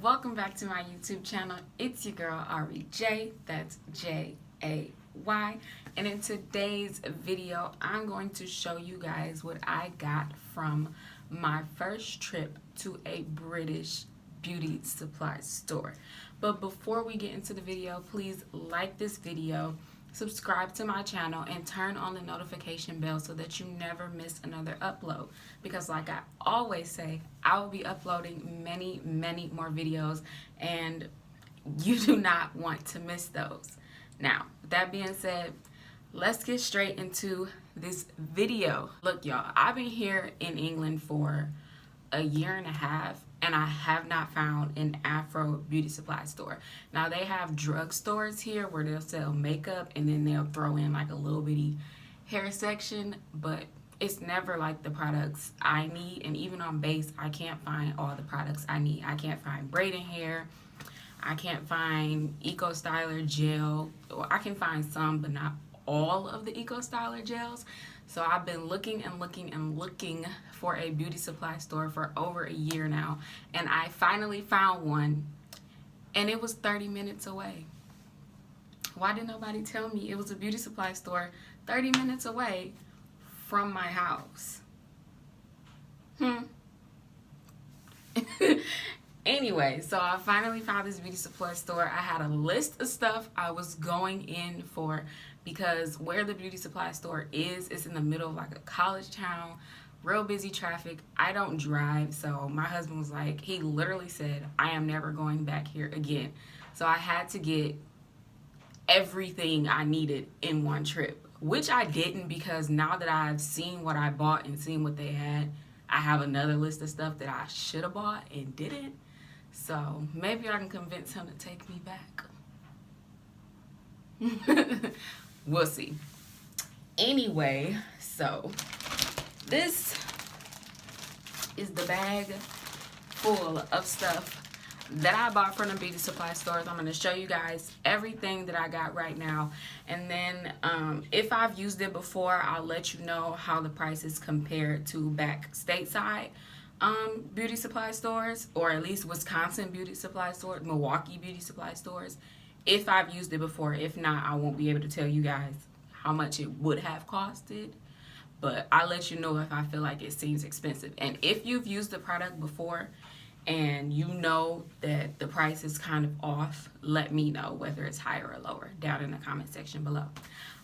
welcome back to my YouTube channel. It's your girl Ari J, that's J-A-Y, and in today's video I'm going to show you guys what I got from my first trip to a British beauty supply store. But before we get into the video, please like this video, subscribe to my channel, and turn on the notification bell so that you never miss another upload, because like I always say, I will be uploading many more videos and you do not want to miss those. Now, with that being said, let's get straight into this video. Look y'all, I've been here in England for a year and a half and I have not found an Afro beauty supply store. Now they have drugstores here where they'll sell makeup and then they'll throw in like a little bitty hair section, but it's never like the products I need. And even on base, I can't find all the products I need. I can't find braiding hair, I can't find Eco Styler gel. Well, I can find some but not all of the Eco Styler gels. So I've been looking for a beauty supply store for over a year now, and I finally found one, and it was 30 minutes away. Why did nobody tell me it was a beauty supply store 30 minutes away from my house? Anyway, so I finally found this beauty supply store. I had a list of stuff I was going in for because where the beauty supply store is, it's in the middle of like a college town, real busy traffic. I don't drive, so my husband was like, he literally said, I am never going back here again. So I had to get everything I needed in one trip, which I didn't, because now that I've seen what I bought and seen what they had, I have another list of stuff that I should have bought and didn't. So maybe I can convince him to take me back. We'll see. Anyway, so this is the bag full of stuff that I bought from the beauty supply stores. I'm going to show you guys everything that I got right now, and then if I've used it before, I'll let you know how the prices compare to back stateside beauty supply stores, or at least Wisconsin beauty supply stores, Milwaukee beauty supply stores, if I've used it before. If not, I won't be able to tell you guys how much it would have costed, but I'll let you know if I feel like it seems expensive. And if you've used the product before and you know that the price is kind of off, let me know whether it's higher or lower down in the comment section below.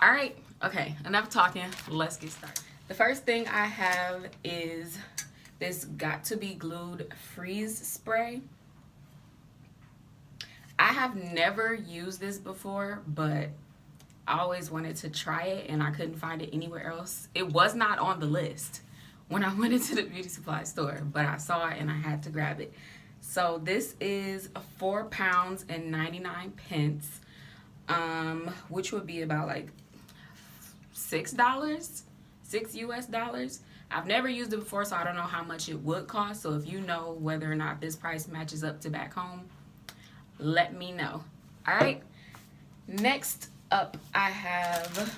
All right, okay, enough talking, let's get started. The first thing I have is this Got to Be Glued freeze spray. I have never used this before, but I always wanted to try it and I couldn't find it anywhere else. It was not on the list when I went into the beauty supply store, but I saw it and I had to grab it. So this is £4.99, which would be about like $6, $6 US. I've never used it before, so I don't know how much it would cost. So if you know whether or not this price matches up to back home, let me know. All right, next up I have,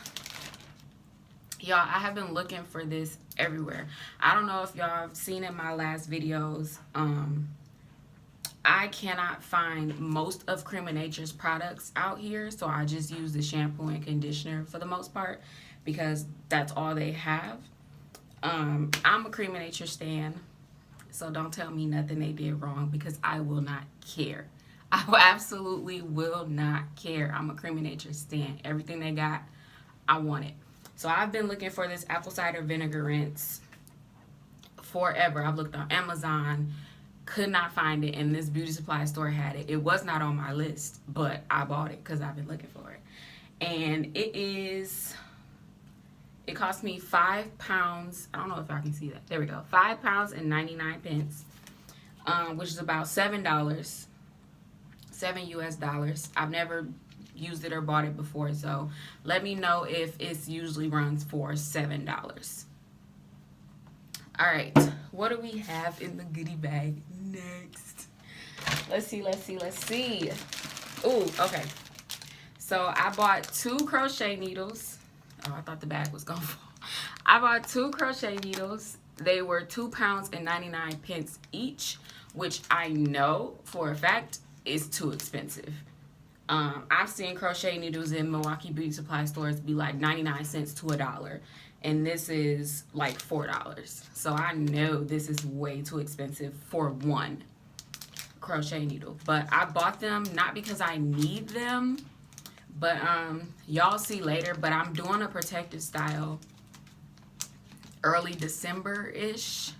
y'all, I have been looking for this everywhere. I don't know if y'all have seen in my last videos, I cannot find most of Cream of Nature's products out here, so I just use the shampoo and conditioner for the most part because that's all they have. I'm a Cream of Nature stan, so don't tell me nothing they did wrong, because I will not care. I absolutely will not care. I'm a Cream of Nature stan. Everything they got, I want it. So I've been looking for this apple cider vinegar rinse forever. I've looked on Amazon, could not find it, and this beauty supply store had it. It was not on my list, but I bought it because I've been looking for it. And it cost me £5. I don't know if I can see that. There we go. £5.99, which is about $7. $7 US. I've never used it or bought it before, so let me know if it usually runs for $7. All right, what do we have in the goodie bag next? Let's see. Ooh, okay. So I bought 2 crochet needles. Oh, I thought the bag was gonna fall. I bought 2 crochet needles. They were £2.99 each, which I know for a fact is too expensive. I've seen crochet needles in Milwaukee beauty supply stores be like 99 cents to $1, and this is like $4. So I know this is way too expensive for one crochet needle. But I bought them not because I need them, but y'all see later. But I'm doing a protective style early December-ish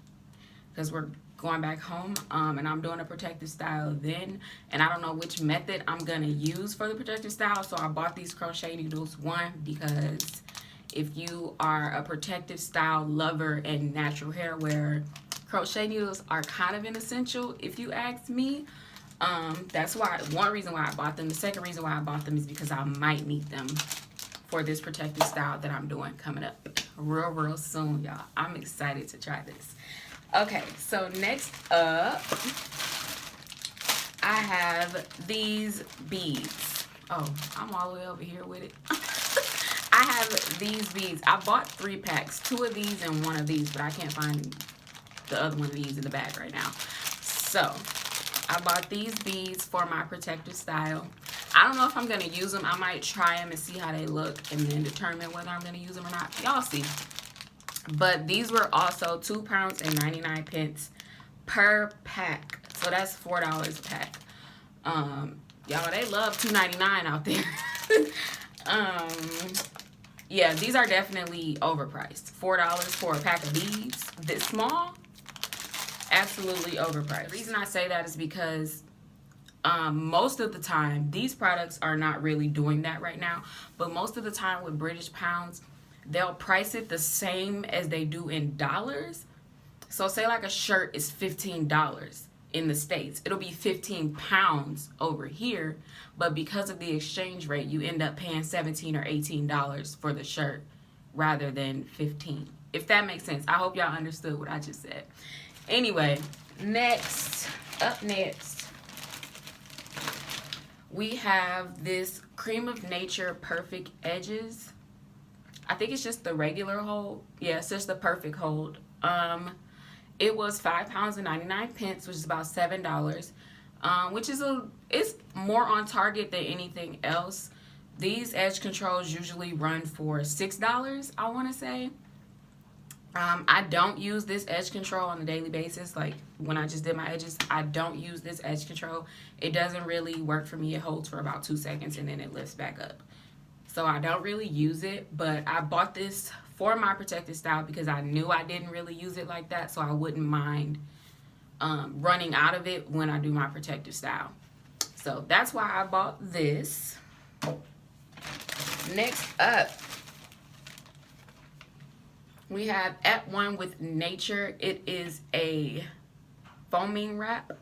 because we're going back home, and I'm doing a protective style then, and I don't know which method I'm gonna use for the protective style. So I bought these crochet needles, one, because if you are a protective style lover and natural hair wear, crochet needles are kind of an essential if you ask me. That's why, one reason why I bought them. The second reason why I bought them is because I might need them for this protective style that I'm doing coming up real soon, y'all. I'm excited to try this. Okay, so next up, I have these beads. Oh, I'm all the way over here with it. I have these beads. I bought 3 packs, 2 of these and 1 of these, but I can't find the other one of these in the bag right now. So, I bought these beads for my protective style. I don't know if I'm going to use them. I might try them and see how they look and then determine whether I'm going to use them or not. Y'all see. But these were also £2.99 per pack. So that's $4 a pack. Y'all, they love $2.99 out there. Yeah, these are definitely overpriced. $4 for a pack of beads this small, absolutely overpriced. The reason I say that is because most of the time, these products are not really doing that right now. But most of the time with British pounds, they'll price it the same as they do in dollars. So say like a shirt is $15 in the States. It'll be 15 pounds over here. But because of the exchange rate, you end up paying $17 or $18 for the shirt rather than 15. If that makes sense. I hope y'all understood what I just said. Anyway, up next, we have this Cream of Nature Perfect Edges. I think it's just the regular hold. Yeah, it's just the perfect hold. It was £5.99, which is about $7. Which is it's more on target than anything else. These edge controls usually run for $6, I want to say. I don't use this edge control on a daily basis. Like when I just did my edges, I don't use this edge control. It doesn't really work for me. It holds for about 2 seconds and then it lifts back up. So I don't really use it, but I bought this for my protective style because I knew I didn't really use it like that, so I wouldn't mind running out of it when I do my protective style. So that's why I bought this. Next up, we have At One with Nature. It is a foaming wrap.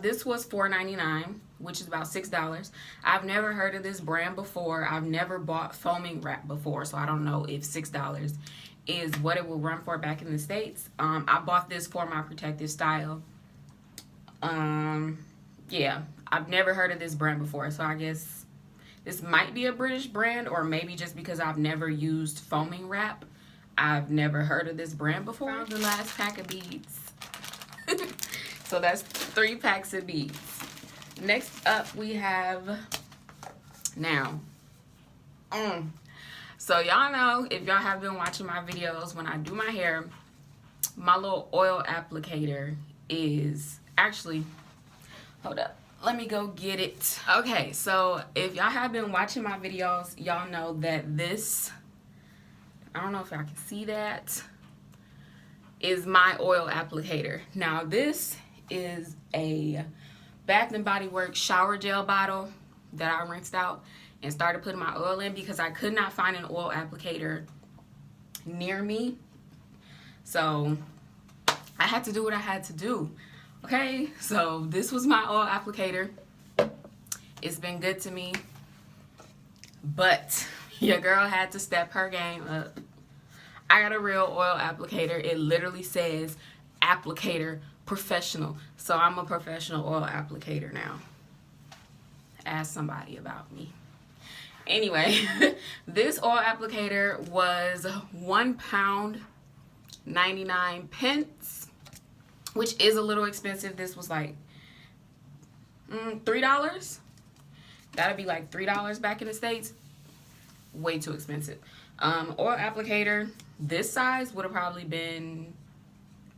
This was $4.99, which is about $6. I've never heard of this brand before. I've never bought foaming wrap before, so I don't know if $6 is what it will run for back in the States. I bought this for my protective style. Yeah, I've never heard of this brand before, so I guess this might be a British brand, or maybe just because I've never used foaming wrap, I've never heard of this brand before. Found the last pack of beads. So that's 3 packs of beads. Next up we have now. So y'all know, if y'all have been watching my videos, when I do my hair, my little oil applicator is actually, hold up, let me go get it. Okay, so if y'all have been watching my videos, y'all know that this, I don't know if y'all can see that, is my oil applicator. Now this is a Bath and Body Works shower gel bottle that I rinsed out and started putting my oil in because I could not find an oil applicator near me. So I had to do what I had to do. Okay, so this was my oil applicator. It's been good to me, but your girl had to step her game up. I got a real oil applicator. It literally says Applicator Professional. So I'm a professional oil applicator now. Ask somebody about me. Anyway, this oil applicator was £1.99. which is a little expensive. This was like $3. That'd be like $3 back in the States. Way too expensive. Oil applicator, this size would have probably been,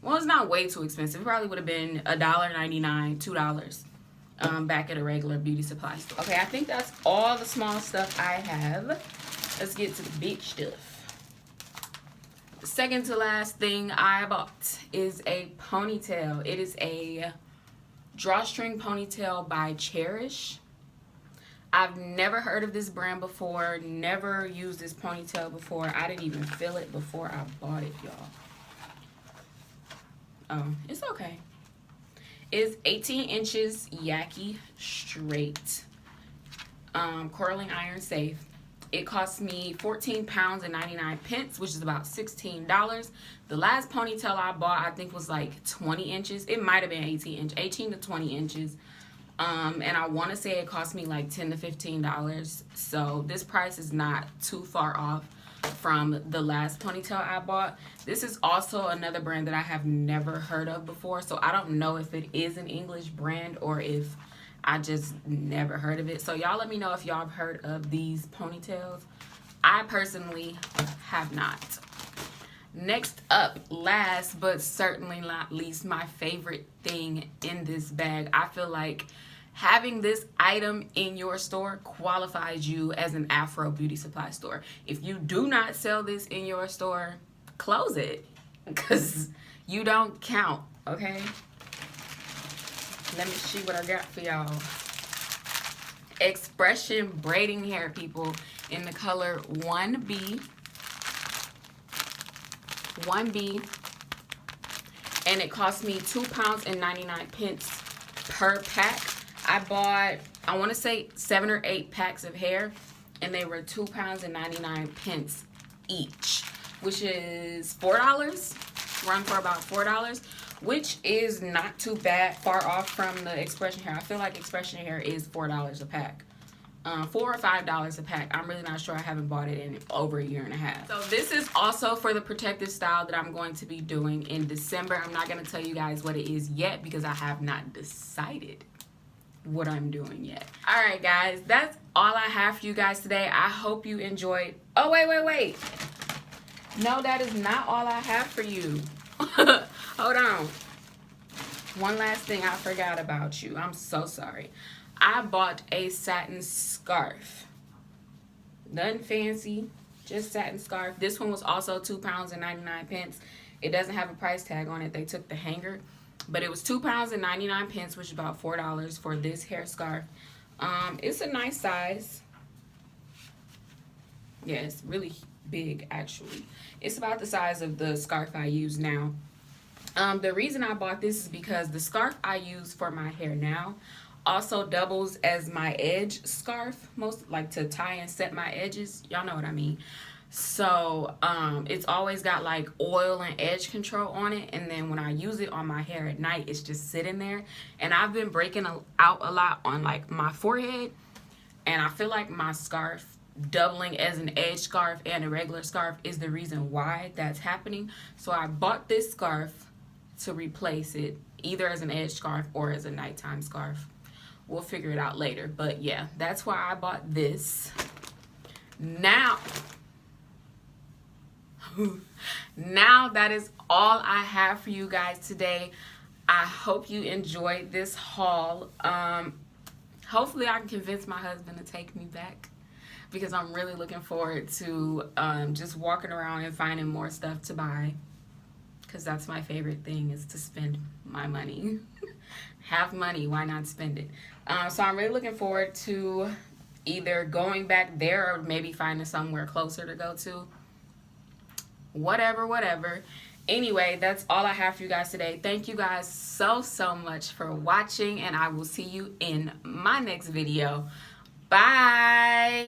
well, it's not way too expensive. It probably would have been $1.99, $2 back at a regular beauty supply store. Okay, I think that's all the small stuff I have. Let's get to the big stuff. The second to last thing I bought is a ponytail. It is a drawstring ponytail by Cherish. I've never heard of this brand before, never used this ponytail before. I didn't even feel it before I bought it, y'all. Oh, it's okay. It's 18 inches, yaki, straight, curling iron safe. It cost me 14 pounds and 99 pence, which is about $16. The last ponytail I bought, I think, was like 20 inches. It might have been 18 to 20 inches. And I want to say it cost me like $10 to $15. So this price is not too far off from the last ponytail I bought. This is also another brand that I have never heard of before. So I don't know if it is an English brand or if I just never heard of it. So y'all let me know if y'all have heard of these ponytails. I personally have not. Next up, last but certainly not least, my favorite thing in this bag. I feel like having this item in your store qualifies you as an Afro beauty supply store. If you do not sell this in your store, close it, because you don't count, okay? Let me see what I got for y'all. Expression braiding hair, people, in the color 1B. 1B, and it cost me 2 pounds and 99 pence per pack. I bought, I want to say 7 or 8 packs of hair, and they were 2 pounds and 99 pence each, which is $4. Run for about $4, which is not too bad, far off from the expression hair. I feel like expression hair is $4 a pack. $4 or $5 a pack. I'm really not sure. I haven't bought it in over a year and a half. So this is also for the protective style that I'm going to be doing in December. I'm not going to tell you guys what it is yet because I have not decided what I'm doing yet. All right, guys, that's all I have for you guys today. I hope you enjoyed. Oh, wait. No, that is not all I have for you. Hold on. One last thing I forgot about you. I'm so sorry. I bought a satin scarf. Nothing fancy, just satin scarf. This one was also 2 pounds and 99 pence. It doesn't have a price tag on it. They took the hanger, but it was 2 pounds and 99 pence, which is about $4 for this hair scarf. It's a nice size. Yeah, it's really big, actually. It's about the size of the scarf I use now. The reason I bought this is because the scarf I use for my hair now also doubles as my edge scarf, most like to tie and set my edges. Y'all know what I mean. So it's always got like oil and edge control on it, and then when I use it on my hair at night, it's just sitting there. And I've been breaking out a lot on like my forehead, and I feel like my scarf doubling as an edge scarf and a regular scarf is the reason why that's happening. So I bought this scarf to replace it, either as an edge scarf or as a nighttime scarf. We'll figure it out later. But yeah, that's why I bought this. Now that is all I have for you guys today. I hope you enjoyed this haul. Hopefully I can convince my husband to take me back, because I'm really looking forward to just walking around and finding more stuff to buy, because that's my favorite thing, is to spend my money. Have money, why not spend it? So I'm really looking forward to either going back there or maybe finding somewhere closer to go to. Whatever. Anyway, that's all I have for you guys today. Thank you guys so much for watching, and I will see you in my next video. Bye.